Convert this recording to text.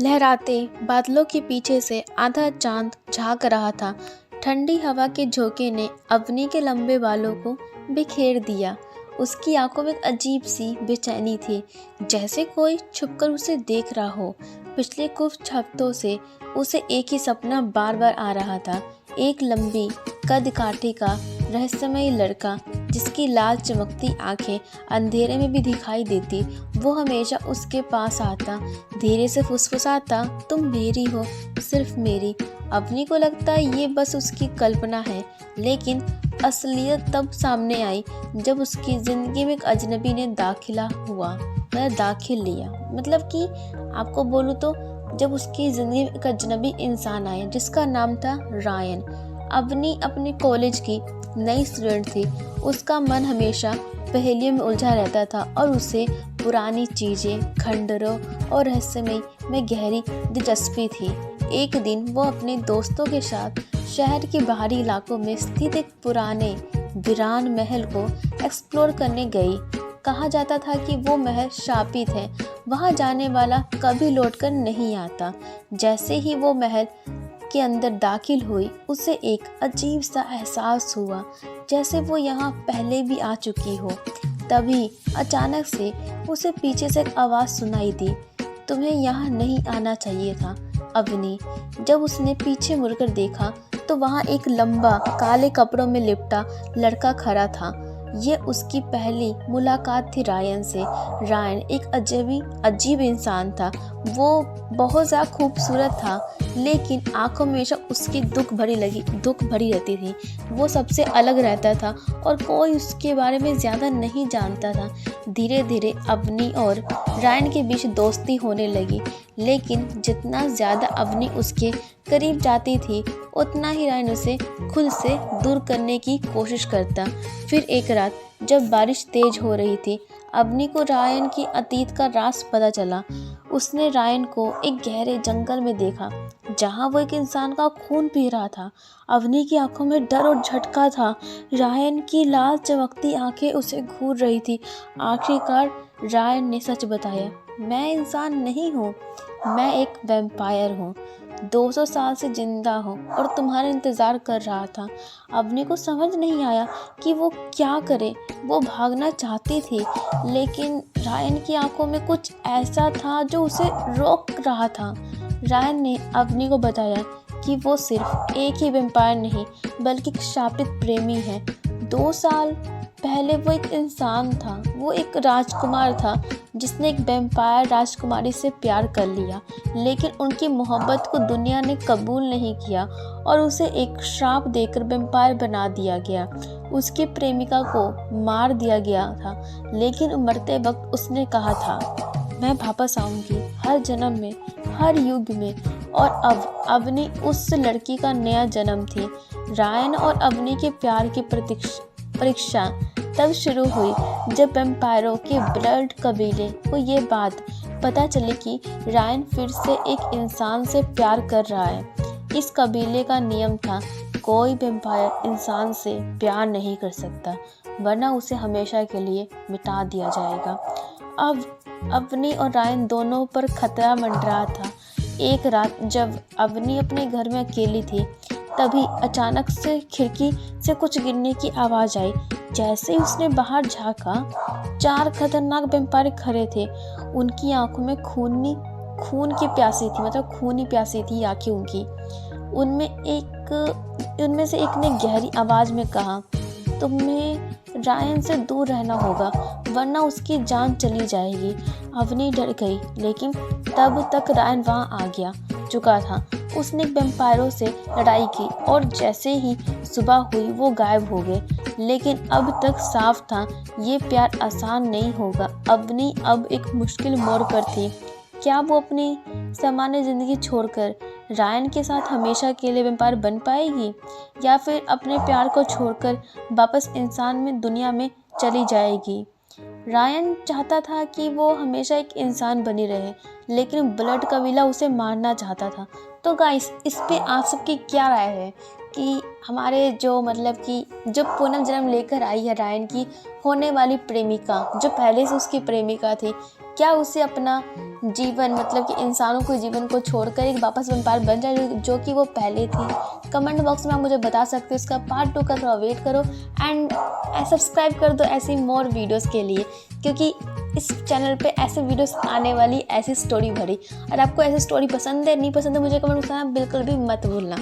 लहराते बादलों के पीछे से आधा चांद झांक रहा था। ठंडी हवा के झोंके ने अवनी के लंबे बालों को बिखेर दिया। उसकी आंखों में एक अजीब सी बेचैनी थी, जैसे कोई छुपकर उसे देख रहा हो। पिछले कुछ हफ्तों से उसे एक ही सपना बार बार आ रहा था। एक लंबी कद काठी का रहस्यमयी लड़का, जिसकी लाल चमकती आंखें अंधेरे में भी दिखाई देती। वो हमेशा उसके पास आता, धीरे से फुसफुसाता, तुम मेरी हो, सिर्फ मेरी। अवनी को लगता ये बस उसकी कल्पना है, लेकिन असलियत तब सामने आई जब उसकी ज़िंदगी में एक अजनबी ने दाखिल लिया। मतलब कि आपको बोलूँ तो जब उसकी ज़िंदगी में एक अजनबी इंसान आया जिसका नाम था रायन। अवनी अपने कॉलेज की नई स्टूडेंट थी। उसका मन हमेशा पहेलियों में उलझा रहता था और उसे पुरानी चीज़ें, खंडरों और रहस्यमय में गहरी दिलचस्पी थी। एक दिन वो अपने दोस्तों के साथ शहर के बाहरी इलाकों में स्थित एक पुराने वीरान महल को एक्सप्लोर करने गई। कहा जाता था कि वो महल शापित है, वहाँ जाने वाला कभी लौटकर नहीं आता। जैसे ही वो महल के अंदर दाखिल हुई, उसे एक अजीब सा एहसास हुआ, जैसे वो यहाँ पहले भी आ चुकी हो। तभी अचानक से उसे पीछे से एक आवाज़ सुनाई दी, तुम्हें यहाँ नहीं आना चाहिए था। अवनी जब उसने पीछे मुड़कर देखा तो वहाँ एक लंबा काले कपड़ों में लिपटा लड़का खड़ा था। ये उसकी पहली मुलाकात थी रायन से। रायन एक अजीब इंसान था। वो बहुत ज़्यादा खूबसूरत था, लेकिन आंखों में हमेशा उसकी दुख भरी रहती थी। वो सबसे अलग रहता था और कोई उसके बारे में ज़्यादा नहीं जानता था। धीरे धीरे अवनी और रायन के बीच दोस्ती होने लगी, लेकिन जितना ज़्यादा अवनी उसके करीब जाती थी, उतना ही रायन उसे खुद से दूर करने की कोशिश करता। फिर एक रात जब बारिश तेज हो रही थी, अवनी को रायन की अतीत का राज पता चला। उसने रायन को एक गहरे जंगल में देखा, जहाँ वो एक इंसान का खून पी रहा था। अवनी की आंखों में डर और झटका था। रायन की लाल चमकती आंखें उसे घूर रही थी। आखिरकार रायन ने सच बताया, मैं इंसान नहीं हूँ, मैं एक वैम्पायर हूँ। 200 साल से जिंदा हूँ और तुम्हारा इंतज़ार कर रहा था। अवनी को समझ नहीं आया कि वो क्या करे। वो भागना चाहती थी, लेकिन रायन की आंखों में कुछ ऐसा था जो उसे रोक रहा था। रायन ने अवनी को बताया कि वो सिर्फ एक ही वैम्पायर नहीं, बल्कि एक शापित प्रेमी है। 2 साल पहले वो एक इंसान था, वो एक राजकुमार था जिसने एक वैम्पायर राजकुमारी से प्यार कर लिया, लेकिन उनकी मोहब्बत को दुनिया ने कबूल नहीं किया और उसे एक श्राप देकर वैम्पायर बना दिया गया। उसकी प्रेमिका को मार दिया गया था, लेकिन मरते वक्त उसने कहा था, मैं वापस आऊंगी, हर जन्म में, हर युग में। और अब अवनी उस लड़की का नया जन्म थी। रायन और अवनी के प्यार की परीक्षा तब शुरू हुई जब वैम्पायरों के ब्लड कबीले को ये बात पता चली कि रायन फिर से एक इंसान से प्यार कर रहा है। इस कबीले का नियम था, कोई वैम्पायर इंसान से प्यार नहीं कर सकता, वरना उसे हमेशा के लिए मिटा दिया जाएगा। अब अवनी और रायन दोनों पर खतरा मंडरा था। एक रात जब अवनी अपने घर में अकेली थी, तभी अचानक से खिड़की से कुछ गिरने की आवाज़ आई। जैसे ही उसने बाहर झांका, 4 खतरनाक वैम्पायर खड़े थे। उनकी आंखों में खून की प्यासी थी, मतलब खूनी प्यासी थी आंखें उनकी। उनमें से एक ने गहरी आवाज़ में कहा, तुम्हें रायन से दूर रहना होगा, वरना उसकी जान चली जाएगी। अवनी डर गई, लेकिन तब तक रायन वहाँ आ गया चुका था। उसने वैम्पायरों से लड़ाई की और जैसे ही सुबह हुई वो गायब हो गए। लेकिन अब तक साफ था, ये प्यार आसान नहीं होगा। अवनी अब एक मुश्किल मोड़ पर थी। क्या वो अपनी सामान्य ज़िंदगी छोड़कर रायन के साथ हमेशा के लिए वैम्पायर बन पाएगी, या फिर अपने प्यार को छोड़कर वापस इंसान में दुनिया में चली जाएगी। रायन चाहता था कि वो हमेशा एक इंसान बनी रहे, लेकिन ब्लड कबीला उसे मारना चाहता था। तो गाइस, इस पे आप सबकी क्या राय है कि हमारे जो पुनर्जन्म लेकर आई है रायन की होने वाली प्रेमिका, जो पहले से उसकी प्रेमिका थी, क्या उसे अपना जीवन मतलब कि इंसानों के जीवन को छोड़कर एक वापस वैम्पायर बन जाए जो कि वो पहले थी? कमेंट बॉक्स में आप मुझे बता सकते हो। इसका पार्ट 2 का थोड़ा वेट करो एंड सब्सक्राइब कर दो ऐसी मोर वीडियोस के लिए, क्योंकि इस चैनल पे ऐसे वीडियोस आने वाली, ऐसी स्टोरी भरी। और आपको ऐसी स्टोरी पसंद है नहीं पसंद है मुझे कमेंट करना बिल्कुल भी मत भूलना।